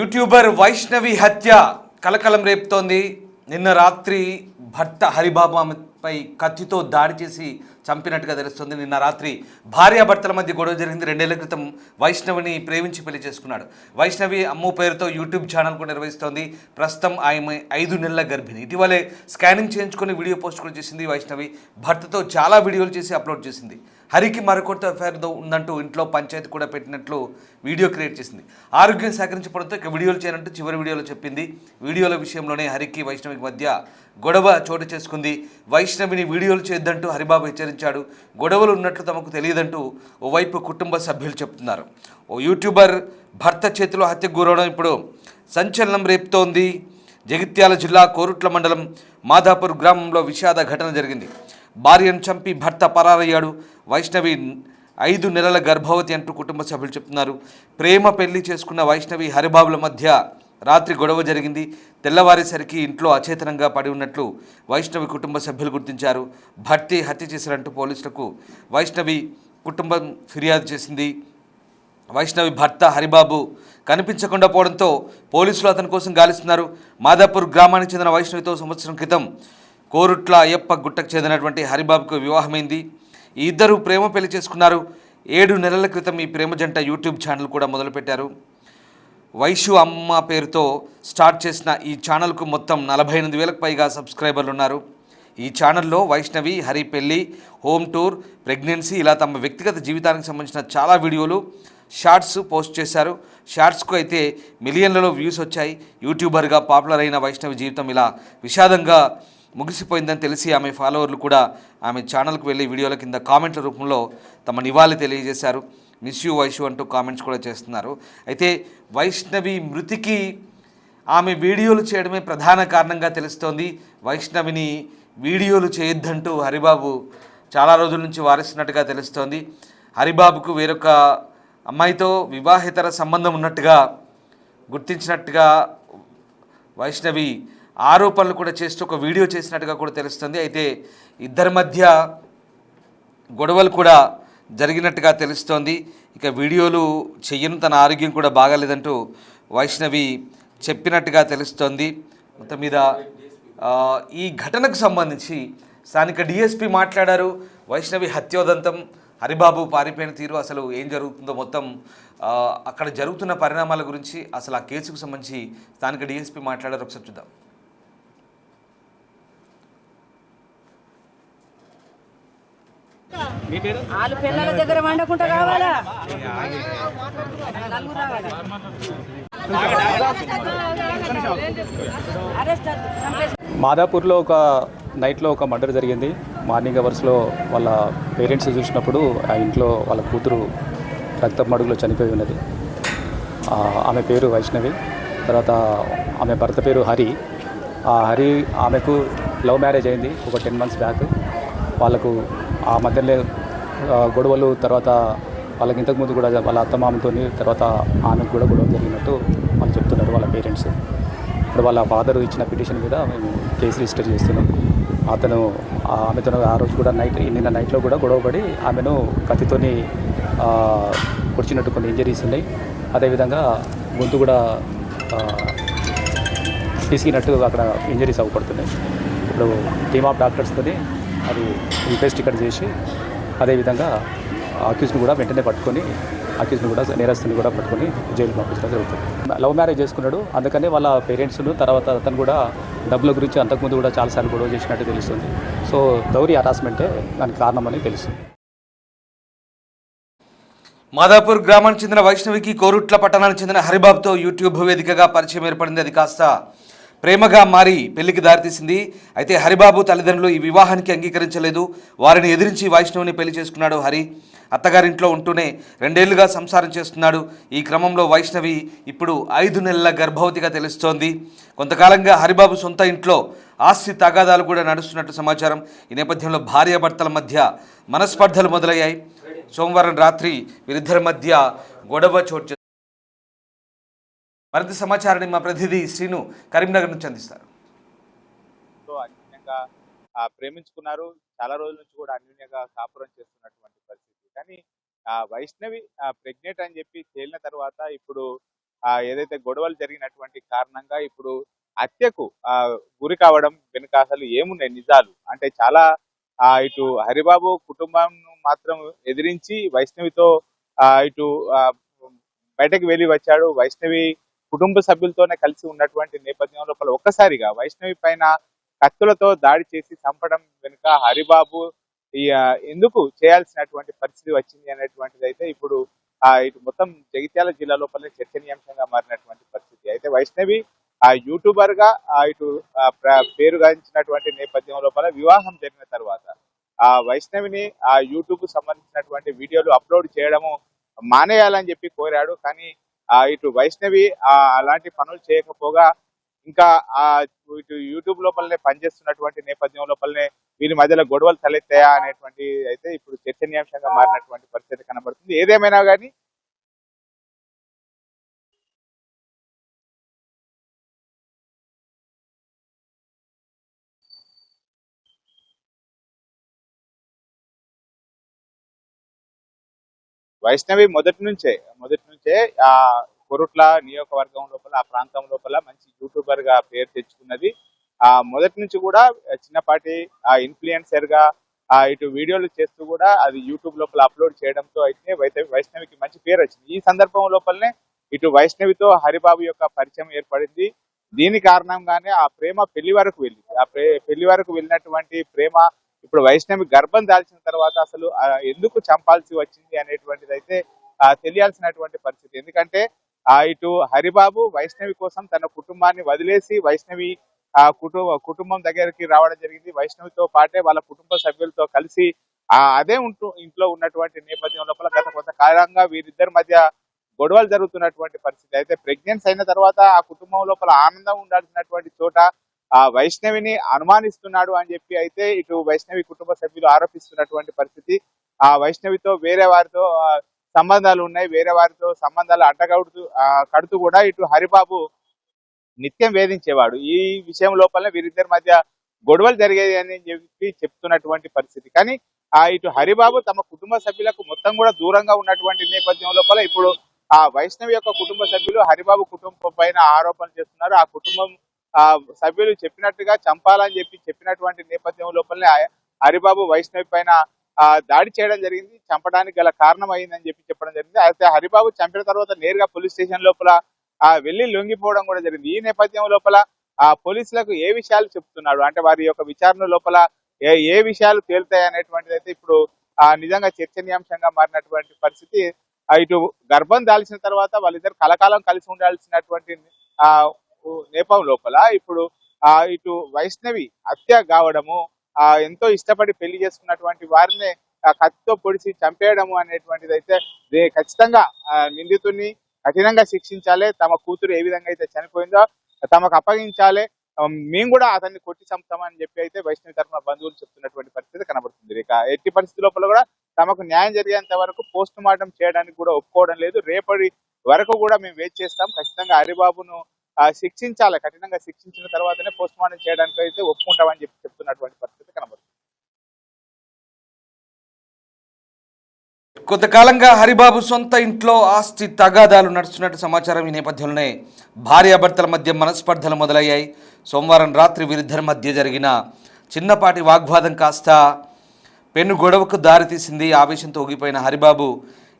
YouTuber Vaishnavi హత్య కలకలం రేపుతోంది. నిన్న రాత్రి భర్త హరిబాబు ఆమెపై కత్తితో దాడి చేసి చంపినట్టుగా తెలుస్తుంది. నిన్న రాత్రి భార్యాభర్తల మధ్య గొడవ జరిగింది. 2 ఏళ్ల క్రితం వైష్ణవిని ప్రేమించి పెళ్లి చేసుకున్నాడు. వైష్ణవి అమ్ము పేరుతో యూట్యూబ్ ఛానల్ కూడా నిర్వహిస్తోంది. ప్రస్తుతం ఆమె 5 నెలల గర్భిణి. ఇటీవలే స్కానింగ్ చేయించుకొని వీడియో పోస్ట్ కూడా చేసింది. వైష్ణవి భర్తతో చాలా వీడియోలు చేసి అప్లోడ్ చేసింది. హరికి మరొకరితో అఫైర్ ఉందంటూ ఇంట్లో పంచాయతీ కూడా పెట్టినట్లు వీడియో క్రియేట్ చేసింది. ఆరోగ్యం సహకరించడంతో ఇక వీడియోలు చేయనంటూ చివరి వీడియోలో చెప్పింది. వీడియోల విషయంలోనే హరికి వైష్ణవికి మధ్య గొడవ చోటు చేసుకుంది. వైష్ణవిని వీడియోలు చేయొద్దంటూ హరిబాబు హెచ్చరించాడు. గొడవలు ఉన్నట్లు తమకు తెలియదంటూ ఓవైపు కుటుంబ సభ్యులు చెప్తున్నారు. ఓ యూట్యూబర్ భర్త చేతిలో హత్యకు గురవడం ఇప్పుడు సంచలనం రేపుతోంది. జగిత్యాల జిల్లా కోరుట్ల మండలం మాధాపూర్ గ్రామంలో విషాద ఘటన జరిగింది. భార్యను చంపి భర్త పరారయ్యాడు. వైష్ణవి 5 నెలల గర్భవతి అంటూ కుటుంబ సభ్యులు చెప్తున్నారు. ప్రేమ పెళ్లి చేసుకున్న వైష్ణవి హరిబాబుల మధ్య రాత్రి గొడవ జరిగింది. తెల్లవారేసరికి ఇంట్లో అచేతనంగా పడి ఉన్నట్లు వైష్ణవి కుటుంబ సభ్యులు గుర్తించారు. భర్తే హత్య చేశారంటూ పోలీసులకు వైష్ణవి కుటుంబం ఫిర్యాదు చేసింది. వైష్ణవి భర్త హరిబాబు కనిపించకుండా పోవడంతో పోలీసులు అతని కోసం గాలిస్తున్నారు. మాదాపూర్ గ్రామానికి చెందిన వైష్ణవితో సంవత్సరం క్రితం కోరుట్ల అయ్యప్ప గుట్టకు చెందినటువంటి హరిబాబుకు వివాహమైంది. ఈ ఇద్దరు ప్రేమ పెళ్లి చేసుకున్నారు. 7 నెలల క్రితం ఈ ప్రేమ జంట యూట్యూబ్ ఛానల్ కూడా మొదలుపెట్టారు. వైషు అమ్మ పేరుతో స్టార్ట్ చేసిన ఈ ఛానల్కు మొత్తం 48,000కు పైగా సబ్స్క్రైబర్లు ఉన్నారు. ఈ ఛానల్లో వైష్ణవి, హరి పెళ్లి, హోమ్ టూర్, ప్రెగ్నెన్సీ ఇలా తమ వ్యక్తిగత జీవితానికి సంబంధించిన చాలా వీడియోలు, షార్ట్స్ పోస్ట్ చేశారు. షార్ట్స్కు అయితే మిలియన్లలో వ్యూస్ వచ్చాయి. యూట్యూబర్గా పాపులర్ అయిన వైష్ణవి జీవితం ఇలా విషాదంగా ముగిసిపోయిందని తెలిసి ఆమె ఫాలోవర్లు కూడా ఆమె ఛానల్కు వెళ్ళి వీడియోల కింద కామెంట్ల రూపంలో తమ నివాళి తెలియజేశారు. మిస్ యూ వైషు అంటూ కామెంట్స్ కూడా చేస్తున్నారు. అయితే వైష్ణవి మృతికి ఆమె వీడియోలు చేయడమే ప్రధాన కారణంగా తెలుస్తోంది. వైష్ణవిని వీడియోలు చేయొద్దంటూ హరిబాబు చాలా రోజుల నుంచి వారిస్తున్నట్టుగా తెలుస్తోంది. హరిబాబుకు వేరొక అమ్మాయితో వివాహేతర సంబంధం ఉన్నట్టుగా గుర్తించినట్టుగా వైష్ణవి ఆరోపణలు కూడా చేస్తూ ఒక వీడియో చేసినట్టుగా కూడా తెలుస్తుంది. అయితే ఇద్దరి మధ్య గొడవలు కూడా జరిగినట్టుగా తెలుస్తోంది. ఇక వీడియోలు చెయ్యను, తన ఆరోగ్యం కూడా బాగాలేదంటూ వైష్ణవి చెప్పినట్టుగా తెలుస్తోంది. మొత్తం మీద ఈ ఘటనకు సంబంధించి స్థానిక డిఎస్పీ మాట్లాడారు. వైష్ణవి హత్యోదంతం, హరిబాబు పారిపోయిన తీరు, అసలు ఏం జరుగుతుందో మొత్తం అక్కడ జరుగుతున్న పరిణామాల గురించి, అసలు ఆ కేసుకు సంబంధించి స్థానిక డిఎస్పీ మాట్లాడారు. ఒకసారి చూద్దాం. వాళ్ళు పిల్లల దగ్గర వండకుండా కావాలా? మాదాపూర్లో ఒక నైట్లో ఒక మర్డర్ జరిగింది. మార్నింగ్ అవర్స్లో వాళ్ళ పేరెంట్స్ చూసినప్పుడు ఆ ఇంట్లో వాళ్ళ కూతురు రక్త మడుగులో చనిపోయి ఉన్నది. ఆమె పేరు వైష్ణవి. తర్వాత ఆమె భర్త పేరు హరి. ఆ హరి ఆమెకు లవ్ మ్యారేజ్ అయింది ఒక 10 months బ్యాక్. వాళ్ళకు ఆ మధ్యలో గొడవలు, తర్వాత వాళ్ళకి ఇంతకుముందు కూడా వాళ్ళ అత్తమామతో తర్వాత ఆమెకు కూడా గొడవ జరిగినట్టు వాళ్ళు చెప్తున్నారు వాళ్ళ పేరెంట్స్. ఇప్పుడు వాళ్ళ ఫాదర్ ఇచ్చిన పిటిషన్ మీద మేము కేసు రిజిస్టర్ చేస్తున్నాం. అతను ఆమెతో ఆ రోజు కూడా నిన్న నైట్లో కూడా గొడవపడి ఆమెను కత్తితోని పొడిచినట్టు కొన్ని ఇంజరీస్ ఉన్నాయి. అదేవిధంగా గొంతు కూడా పిసికినట్టు అక్కడ ఇంజరీస్ అవ్వబడుతున్నాయి. ఇప్పుడు టీమ్ ఆఫ్ డాక్టర్స్తో అది ఇన్వెస్ట్ ఇక్కడ చేసి అదేవిధంగా అక్యూజ్ని కూడా వెంటనే పట్టుకొని అక్యూజ్ని కూడా నేరస్తుని కూడా పట్టుకొని జైలు పంపించడం జరుగుతుంది. లవ్ మ్యారేజ్ చేసుకున్నాడు, అందుకనే వాళ్ళ పేరెంట్స్ను తర్వాత అతను కూడా డబ్బుల గురించి అంతకుముందు కూడా చాలాసార్లు గొడవ చేసినట్టు తెలుస్తుంది. సో దౌరీ హరాస్మెంటే దానికి కారణమని తెలుస్తుంది. మాదాపూర్ గ్రామానికి చెందిన వైష్ణవికి కోరుట్ల పట్టణానికి చెందిన హరిబాబుతో యూట్యూబ్ వేదికగా పరిచయం ఏర్పడింది. అది కాస్త ప్రేమగా మారి పెళ్లికి దారితీసింది. అయితే హరిబాబు తల్లిదండ్రులు ఈ వివాహానికి అంగీకరించలేదు. వారిని ఎదిరించి వైష్ణవిని పెళ్లి చేసుకున్నాడు హరి. అత్తగారింట్లో ఉంటూనే 2 ఏళ్లుగా సంసారం చేస్తున్నాడు. ఈ క్రమంలో వైష్ణవి ఇప్పుడు 5 నెలల గర్భవతిగా తెలుస్తోంది. కొంతకాలంగా హరిబాబు సొంత ఇంట్లో ఆస్తి తగాదాలు కూడా నడుస్తున్నట్టు సమాచారం. ఈ నేపథ్యంలో భార్యాభర్తల మధ్య మనస్పర్ధలు మొదలయ్యాయి. సోమవారం రాత్రి వీరిద్దరి మధ్య గొడవ చోటు. మరింత సమాచారాన్ని మా ప్రతినిధి శ్రీను కరీంనగర్ నుంచి అందిస్తారు. అన్యూన్యంగా ప్రేమించుకున్నారు. చాలా రోజుల నుంచి కూడా అన్యూన్యంగా కాపురం చేస్తున్నటువంటి పరిస్థితి. కానీ వైష్ణవి ప్రెగ్నెంట్ అని చెప్పి తేలిన తర్వాత ఇప్పుడు ఏదైతే గొడవలు జరిగినటువంటి కారణంగా ఇప్పుడు హత్యకు గురి కావడం వెనుక అసలు ఏమున్నాయి నిజాలు అంటే చాలా ఇటు హరిబాబు కుటుంబం మాత్రం ఎదిరించి వైష్ణవితో ఇటు బయటకు వెళ్ళి వచ్చాడు. వైష్ణవి కుటుంబ సభ్యులతోనే కలిసి ఉన్నటువంటి నేపథ్యం లోపల ఒక్కసారిగా వైష్ణవి పైన కత్తులతో దాడి చేసి చంపడం వెనుక హరిబాబు ఈ ఎందుకు చేయాల్సినటువంటి పరిస్థితి వచ్చింది అనేటువంటిది అయితే ఇప్పుడు ఇటు మొత్తం జగిత్యాల జిల్లా లోపలే చర్చనీయాంశంగా మారినటువంటి పరిస్థితి. అయితే వైష్ణవి యూట్యూబర్ గా ఇటు పేరుగాంచినటువంటి నేపథ్యం లోపల వివాహం జరిగిన తర్వాత వైష్ణవిని యూట్యూబ్ సంబంధించినటువంటి వీడియోలు అప్లోడ్ చేయడము మానేయాలని చెప్పి కోరాడు. కానీ ఇటు వైష్ణవి అలాంటి పనులు చేయకపోగా ఇంకా ఇటు యూట్యూబ్ లోపలనే పనిచేస్తున్నటువంటి నేపథ్యం లోపలనే వీరి మధ్యలో గొడవలు తలెత్తాయా అనేటువంటి అయితే ఇప్పుడు చర్చనీయాంశంగా మారినటువంటి పరిస్థితి కనబడుతుంది. ఏదేమైనా కానీ వైష్ణవి మొదటి నుంచే ఆ కొరుట్ల నియోజకవర్గం లోపల ఆ ప్రాంతం లోపల మంచి యూట్యూబర్ గా పేరు తెచ్చుకున్నది. మొదటి నుంచి కూడా చిన్నపాటి ఇన్ఫ్లుయెన్సర్ గా ఇటు వీడియోలు చేస్తూ కూడా అది యూట్యూబ్ లోపల అప్లోడ్ చేయడంతో అయితే వైష్ణవికి మంచి పేరు వచ్చింది. ఈ సందర్భం లోపలనే ఇటు వైష్ణవితో హరిబాబు యొక్క పరిచయం ఏర్పడింది. దీని కారణంగానే ఆ ప్రేమ పెళ్లి వరకు వెళ్ళింది. పెళ్లి వరకు వెళ్ళినటువంటి ప్రేమ ఇప్పుడు వైష్ణవి గర్భం దాల్చిన తర్వాత అసలు ఎందుకు చంపాల్సి వచ్చింది అనేటువంటిది అయితే తెలియాల్సినటువంటి పరిస్థితి. ఎందుకంటే ఇటు హరిబాబు వైష్ణవి కోసం తన కుటుంబాన్ని వదిలేసి వైష్ణవి కుటుంబం దగ్గరికి రావడం జరిగింది. వైష్ణవితో పాటే వాళ్ళ కుటుంబ సభ్యులతో కలిసి అదే ఇంట్లో ఉన్నటువంటి నేపథ్యం లోపల గత కొంతకాలంగా వీరిద్దరి మధ్య గొడవలు జరుగుతున్నటువంటి పరిస్థితి. అయితే ప్రెగ్నెన్సీ అయిన తర్వాత ఆ కుటుంబం లోపల ఆనందం ఉండాల్సినటువంటి చోట వైష్ణవిని అనుమానిస్తున్నాడు అని చెప్పి అయితే ఇటు వైష్ణవి కుటుంబ సభ్యులు ఆరోపిస్తున్నటువంటి పరిస్థితి. వైష్ణవితో వేరే వారితో సంబంధాలు ఉన్నాయి, వేరే వారితో సంబంధాలు కడుతూ కూడా ఇటు హరిబాబు నిత్యం వేధించేవాడు. ఈ విషయం లోపల వీరిద్దరి మధ్య గొడవలు జరిగేది అని చెప్పి చెప్తున్నటువంటి పరిస్థితి. కానీ ఇటు హరిబాబు తమ కుటుంబ సభ్యులకు మొత్తం కూడా దూరంగా ఉన్నటువంటి నేపథ్యం లోపల ఇప్పుడు వైష్ణవి యొక్క కుటుంబ సభ్యులు హరిబాబు కుటుంబం పైన ఆరోపణలు చేస్తున్నారు. ఆ కుటుంబం సభ్యులు చెప్పినట్టుగా చంపాలని చెప్పినటువంటి నేపథ్యం లోపలనే హరిబాబు వైష్ణవి పైన దాడి చేయడం జరిగింది. చంపడానికి గల కారణం అయిందని చెప్పడం జరిగింది. అయితే హరిబాబు చంపిన తర్వాత నేరుగా పోలీస్ స్టేషన్ లోపల వెళ్లి లొంగిపోవడం కూడా జరిగింది. ఈ నేపథ్యం లోపల పోలీసులకు ఏ విషయాలు చెప్తున్నాడు అంటే వారి యొక్క విచారణ లోపల ఏ విషయాలు తేలుతాయి అనేటువంటిది అయితే ఇప్పుడు నిజంగా చర్చనీయాంశంగా మారినటువంటి పరిస్థితి. ఇటు గర్భం దాల్చిన తర్వాత వాళ్ళిద్దరు కలకాలం కలిసి ఉండాల్సినటువంటి నేపథ్యం లోపల ఇప్పుడు ఇటు వైష్ణవి హత్య కావడము, ఎంతో ఇష్టపడి పెళ్లి చేసుకున్నటువంటి వారిని కత్తితో పొడిచి చంపేయడము అనేటువంటిది అయితే ఖచ్చితంగా నిందితుడిని కఠినంగా శిక్షించాలి. తమ కూతురు ఏ విధంగా అయితే చనిపోయిందో తమకు అప్పగించాలి, మేము కూడా అతన్ని కొట్టి చంపుతామని చెప్పి అయితే వైష్ణవి తరఫున బంధువులు చెప్తున్నటువంటి పరిస్థితి కనబడుతుంది. ఇక ఎట్టి పరిస్థితి లోపల కూడా తమకు న్యాయం జరిగేంత వరకు పోస్ట్ మార్టం చేయడానికి కూడా ఒప్పుకోవడం లేదు. రేపటి వరకు కూడా మేము వెయిట్ చేస్తాం. ఖచ్చితంగా హరిబాబును శిక్షించాలి, కఠినంగా శిక్షించిన తర్వాతనే పోస్ట్ మార్టం చేయడానికి అయితే ఒప్పుకుంటామని చెప్తున్నటువంటి పరిస్థితి కనబడుతుంది. కొంతకాలంగా హరిబాబు సొంత ఇంట్లో ఆస్తి తగాదాలు నడుస్తున్నట్టు సమాచారం. ఈ నేపథ్యంలోనే భార్యాభర్తల మధ్య మనస్పర్ధలు మొదలయ్యాయి. సోమవారం రాత్రి వీరిద్దరి మధ్య జరిగిన చిన్నపాటి వాగ్వాదం కాస్త పెను గొడవకు దారితీసింది. ఆవేశంతో ఊగిపోయిన హరిబాబు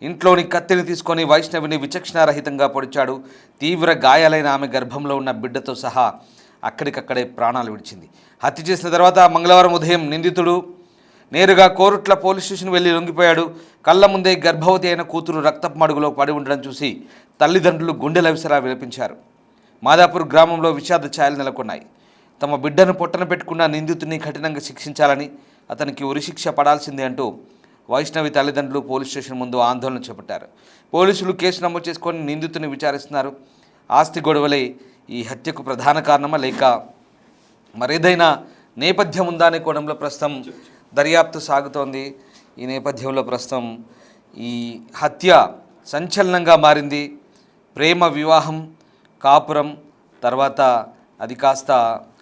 ఇంట్లోని కత్తిని తీసుకొని వైష్ణవిని విచక్షణారహితంగా పొడిచాడు. తీవ్ర గాయాలైన ఆమె గర్భంలో ఉన్న బిడ్డతో సహా అక్కడికక్కడే ప్రాణాలు విడిచింది. హత్య చేసిన తర్వాత మంగళవారం ఉదయం నిందితుడు నేరుగా కోరుట్ల పోలీస్ స్టేషన్ వెళ్లి లొంగిపోయాడు. కళ్ళ ముందే గర్భవతి అయిన కూతురు రక్తపు మడుగులో పడి ఉండడం చూసి తల్లిదండ్రులు గుండెల విసరా విలపించారు. మాదాపూర్ గ్రామంలో విషాద ఛాయలు నెలకొన్నాయి. తమ బిడ్డను పొట్టన పెట్టుకున్న నిందితుడిని కఠినంగా శిక్షించాలని, అతనికి ఉరిశిక్ష పడాల్సిందే అంటూ వైష్ణవి తల్లిదండ్రులు పోలీస్ స్టేషన్ ముందు ఆందోళన చేపట్టారు. పోలీసులు కేసు నమోదు చేసుకొని నిందితుని విచారిస్తున్నారు. ఆస్తి గొడవలే ఈ హత్యకు ప్రధాన కారణమా లేక మరేదైనా నేపథ్యం ఉందా అనే కోణంలో ప్రస్తుతం దర్యాప్తు సాగుతోంది. ఈ నేపథ్యంలో ప్రస్తుతం ఈ హత్య సంచలనంగా మారింది. ప్రేమ వివాహం, కాపురం తర్వాత అది కాస్త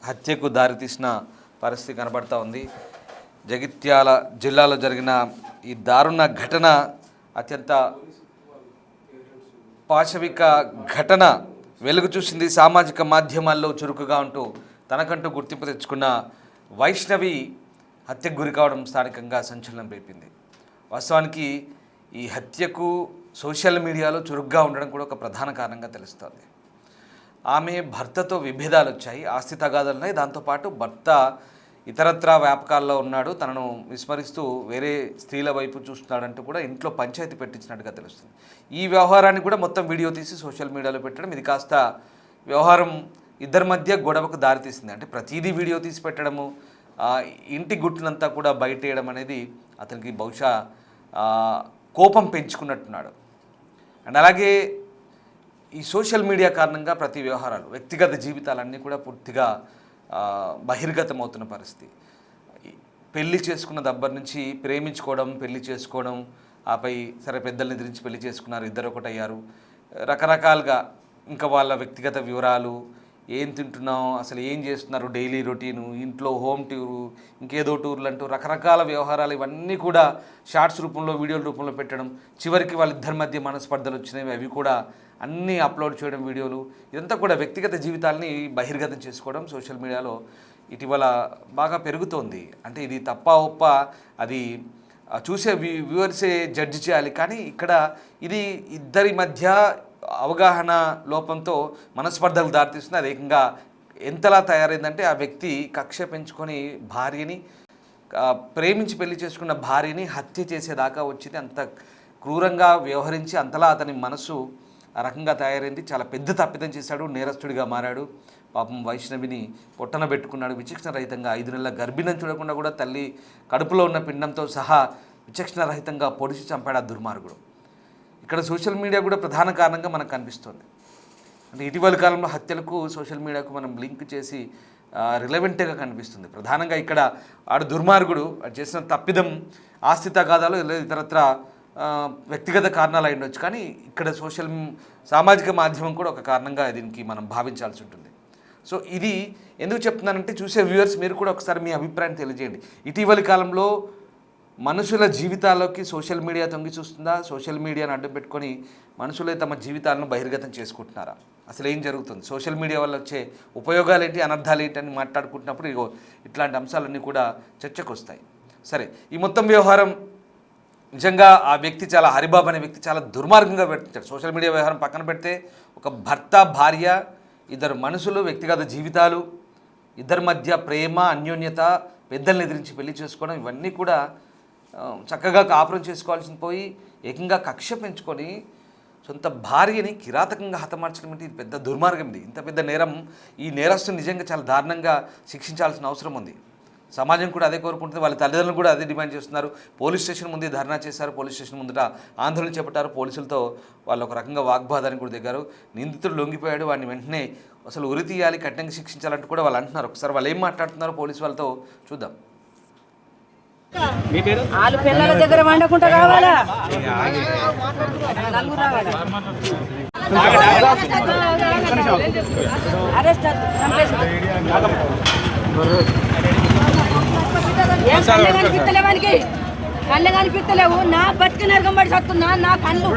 హత్యకు దారితీసిన పరిస్థితి కనబడుతూ ఉంది. జగిత్యాల జిల్లాలో జరిగిన ఈ దారుణ ఘటన అత్యంత పాశవిక ఘటన వెలుగు చూసింది. సామాజిక మాధ్యమాల్లో చురుకుగా ఉంటూ తనకంటూ గుర్తింపు తెచ్చుకున్న వైష్ణవి హత్యకు గురి కావడం స్థానికంగా సంచలనం రేపింది. వాస్తవానికి ఈ హత్యకు సోషల్ మీడియాలో చురుగ్గా ఉండడం కూడా ఒక ప్రధాన కారణంగా తెలుస్తోంది. ఆమె భర్తతో విభేదాలు వచ్చాయి, ఆస్తి తగాదాలున్నాయి. దాంతోపాటు భర్త ఇతరత్రా వ్యాపకాల్లో ఉన్నాడు, తనను విస్మరిస్తూ వేరే స్త్రీల వైపు చూస్తున్నాడంటూ కూడా ఇంట్లో పంచాయతీ పెట్టించినట్టుగా తెలుస్తుంది. ఈ వ్యవహారాన్ని కూడా మొత్తం వీడియో తీసి సోషల్ మీడియాలో పెట్టడం, ఇది కాస్త వ్యవహారం ఇద్దరి మధ్య గొడవకు దారితీసింది. అంటే ప్రతిదీ వీడియో తీసి పెట్టడము, ఇంటి గుట్టునంతా కూడా బయటేయడం అనేది అతనికి బహుశా కోపం పెంచుకున్నట్టున్నాడు. అండ్ అలాగే ఈ సోషల్ మీడియా కారణంగా ప్రతి వ్యవహారాలు, వ్యక్తిగత జీవితాలన్నీ కూడా పూర్తిగా బహిర్గతమవుతున్న పరిస్థితి. పెళ్లి చేసుకున్న దగ్గర నుంచి ప్రేమించుకోవడం, పెళ్లి చేసుకోవడం, ఆపై సరే పెద్దల్ని ఎదిరించి పెళ్లి చేసుకున్నారు, ఇద్దరు ఒకటయ్యారు, రకరకాలుగా ఇంకా వాళ్ళ వ్యక్తిగత వివరాలు, ఏం తింటున్నాం, అసలు ఏం చేస్తున్నారు, డైలీ రొటీను, ఇంట్లో హోమ్ టూరు, ఇంకేదో టూర్లు అంటూ రకరకాల వ్యవహారాలు ఇవన్నీ కూడా షార్ట్స్ రూపంలో, వీడియోల రూపంలో పెట్టడం, చివరికి వాళ్ళిద్దరి మధ్య మనస్పర్ధలు వచ్చినవి, అవి కూడా అన్నీ అప్లోడ్ చేయడం వీడియోలు, ఇదంతా కూడా వ్యక్తిగత జీవితాలని బహిర్గతం చేసుకోవడం సోషల్ మీడియాలో ఇటీవల బాగా పెరుగుతోంది. అంటే ఇది తప్ప ఒప్ప అది చూసే వ్యూవర్సే జడ్జి చేయాలి. కానీ ఇక్కడ ఇది ఇద్దరి మధ్య అవగాహన లోపంతో మనస్పర్ధలు దారితీస్తుంది. అది ఏకంగా ఎంతలా తయారైందంటే ఆ వ్యక్తి కక్ష పెంచుకొని భార్యని, ప్రేమించి పెళ్లి చేసుకున్న భార్యని హత్య చేసేదాకా వచ్చింది. అంత క్రూరంగా వ్యవహరించి అంతలా అతని మనసు ఆ రకంగా తయారైంది. చాలా పెద్ద తప్పిదం చేశాడు, నేరస్తుడిగా మారాడు. పాపం వైష్ణవిని పొట్టన పెట్టుకున్నాడు విచక్షణ రహితంగా. 5 నెలల గర్భిణం చూడకుండా కూడా తల్లి కడుపులో ఉన్న పిండంతో సహా విచక్షణ రహితంగా పొడిచి చంపాడు ఆ దుర్మార్గుడు. ఇక్కడ సోషల్ మీడియా కూడా ప్రధాన కారణంగా మనకు కనిపిస్తుంది. అంటే ఇటీవల కాలంలో హత్యలకు సోషల్ మీడియాకు మనం లింక్ చేసి రిలవెంట్గా కనిపిస్తుంది. ప్రధానంగా ఇక్కడ ఆడు దుర్మార్గుడు చేసిన తప్పిదం ఆస్తి తగాదాలు ఇతరత్ర వ్యక్తిగత కారణాలు అయి ఉండొచ్చు. కానీ ఇక్కడ సామాజిక మాధ్యమం కూడా ఒక కారణంగా దీనికి మనం భావించాల్సి ఉంటుంది. సో ఇది ఎందుకు చెప్తున్నానంటే చూసే వ్యూవర్స్ మీరు కూడా ఒకసారి మీ అభిప్రాయం తెలియజేయండి. ఇటీవలి కాలంలో మనుషుల జీవితాల్లోకి సోషల్ మీడియా తొంగి చూస్తుందా? సోషల్ మీడియాను అడ్డం పెట్టుకొని మనుషులే తమ జీవితాలను బహిర్గతం చేసుకుంటున్నారా? అసలు ఏం జరుగుతుంది? సోషల్ మీడియా వల్ల వచ్చే ఉపయోగాలు ఏంటి, అనర్థాలు ఏంటి అని మాట్లాడుకుంటున్నప్పుడు ఇట్లాంటి అంశాలన్నీ కూడా చర్చకు వస్తాయి. సరే, ఈ మొత్తం వ్యవహారం నిజంగా ఆ వ్యక్తి చాలా హరిబాబు అనే వ్యక్తి చాలా దుర్మార్గంగా పెట్టాడు. సోషల్ మీడియా వ్యవహారం పక్కన పెడితే ఒక భర్త, భార్య, ఇద్దరు మనుషులు, వ్యక్తిగత జీవితాలు, ఇద్దరి మధ్య ప్రేమ, అన్యోన్యత, పెద్దల్ని ఎదిరించి పెళ్లి చేసుకోవడం, ఇవన్నీ కూడా చక్కగా కాపురం చేసుకోవాల్సిన పోయి ఏకంగా కక్ష పెంచుకొని సొంత భార్యని కిరాతకంగా హతమార్చడం అంటే ఇది పెద్ద దుర్మార్గం. ఇది ఇంత పెద్ద నేరం. ఈ నేరస్తుని నిజంగా చాలా దారుణంగా శిక్షించాల్సిన అవసరం ఉంది. సమాజం కూడా అదే కోరుకుంటుంది, వాళ్ళ తల్లిదండ్రులు కూడా అదే డిమాండ్ చేస్తున్నారు. పోలీస్ స్టేషన్ ముందే ధర్నా చేశారు, పోలీస్ స్టేషన్ ముందట ఆందోళన చేపట్టారు. పోలీసులతో వాళ్ళు ఒక రకంగా వాగ్వాదానికి కూడా దిగారు. నిందితుడు లొంగిపోయాడు, వాడిని వెంటనే అసలు ఉరి తీయాలి, కఠినంగా శిక్షించాలంటూ కూడా వాళ్ళు అంటున్నారు. ఒకసారి వాళ్ళు ఏం మాట్లాడుతున్నారో పోలీసు వాళ్ళతో చూద్దాం. ఆలు పిల్లల దగ్గర వండకుండా కావాలా? అరెస్ట్ కనిపిస్తలేవానికి కళ్ళే కనిపిస్తలేవు. నా బతికి నరకం పడి చస్తున్నా, నా కళ్ళు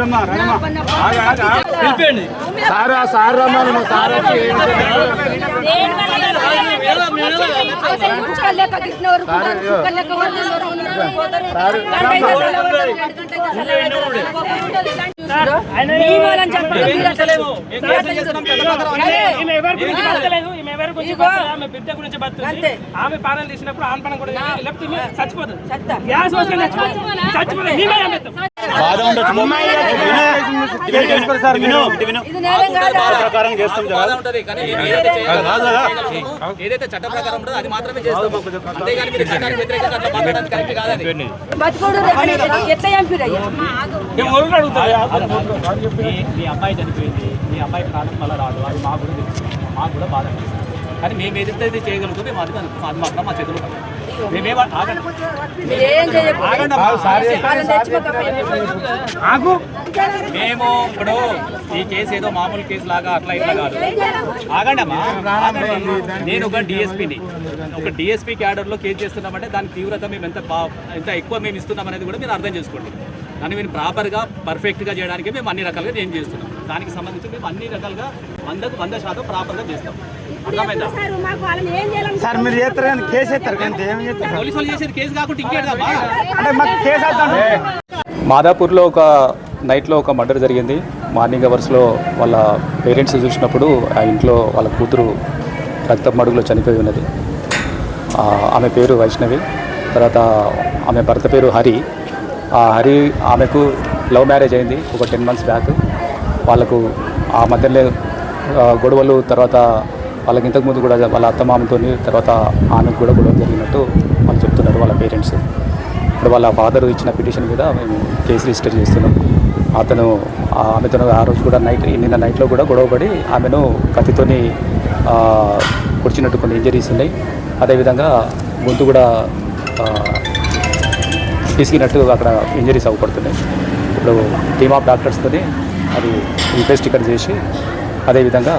ఆమె పాలన తీసినప్పుడు ఆన్పనం కూడా చచ్చిపోతుంది. ఏదైతే చట్ట ప్రకారం ఉంటుందో అది మాత్రమే చేస్తాం. అంతేగాని మీరు చట్టానికి వ్యతిరేకంగా అట్లా మాట్లాడడానికి కరెక్ట్ కాదని. మీ అమ్మాయి చనిపోయింది, మీ అమ్మాయి ప్రాణం వల్ల రాదు, అది మాకు కూడా తెలుసు, మాకు కూడా బాధ అనిపిస్తుంది. కానీ మేము ఏదైతే చేయగలుగుతాం మేము అది మాత్రం మా చేతులు మేము ఇప్పుడు ఈ కేసు ఏదో మామూలు కేసు లాగా అట్లా ఇట్లా కాదు. ఆగండి అమ్మా, నేను ఒక డిఎస్పీని, ఒక డిఎస్పీ క్యాడర్లో కేసు చేస్తున్నామంటే దాని తీవ్రత మేము ఎంత ఎక్కువ మేము ఇస్తున్నాం అనేది కూడా మీరు అర్థం చేసుకోండి. దాన్ని మేము ప్రాపర్గా పర్ఫెక్ట్గా చేయడానికి మేము అన్ని రకాలుగా ఏం చేస్తున్నాం. దానికి సంబంధించి మేము అన్ని రకాలుగా 100% ప్రాపర్గా చేస్తాం. అర్థమైందా? సార్ మీరు చేస్తారు కానీ కేసు ఎత్తారు కానీ ఏం చేస్తారు పోలీసు వాళ్ళు చేసేది కేసు కాకుండా ఇంకేదమ్మా? అంటే మాకు కేసు అవుతాను. మాదాపూర్లో ఒక నైట్లో ఒక మర్డర్ జరిగింది. మార్నింగ్ అవర్స్లో వాళ్ళ పేరెంట్స్ చూసినప్పుడు ఆ ఇంట్లో వాళ్ళ కూతురు రక్తపు మడుగులో చనిపోయి ఉన్నది. ఆమె పేరు వైష్ణవి, తర్వాత ఆమె భర్త పేరు హరి. హరి ఆమెకు లవ్ మ్యారేజ్ అయింది ఒక 10 months బ్యాక్. వాళ్ళకు ఆ మధ్యలో గొడవలు, తర్వాత వాళ్ళకి ఇంతకుముందు కూడా వాళ్ళ అత్తమామతో తర్వాత ఆమెకు కూడా గొడవ జరిగినట్టు వాళ్ళు చెప్తున్నారు వాళ్ళ పేరెంట్స్. ఇప్పుడు వాళ్ళ ఫాదర్ ఇచ్చిన పిటిషన్ మీద మేము కేసు రిజిస్టర్ చేస్తున్నాం. అతను ఆమెతో ఆ రోజు కూడా నిన్న నైట్లో కూడా గొడవపడి ఆమెను కత్తితోని పొడిచినట్టు కొన్ని ఇంజరీస్ ఉన్నాయి. అదేవిధంగా గొంతు కూడా పిసికినట్టు అక్కడ ఇంజరీస్ అవ్వబడుతున్నాయి. ఇప్పుడు టీమ్ ఆఫ్ డాక్టర్స్తోని అది ఇన్వెస్టిగేట్ చేసి అదేవిధంగా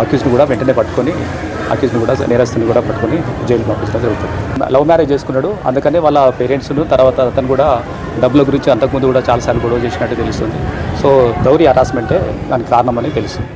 అక్యూజ్ని కూడా వెంటనే పట్టుకొని అక్యూజ్ని కూడా నేరస్తుని కూడా పట్టుకొని జైలు పంపించడం జరుగుతుంది. లవ్ మ్యారేజ్ చేసుకున్నాడు, అందుకనే వాళ్ళ పేరెంట్స్ను తర్వాత అతను కూడా డబ్బుల గురించి అంతకుముందు కూడా చాలాసార్లు గొడవ చేసినట్టు తెలుస్తుంది. సో దౌరీ హరాస్మెంటే దానికి కారణమని తెలుస్తుంది.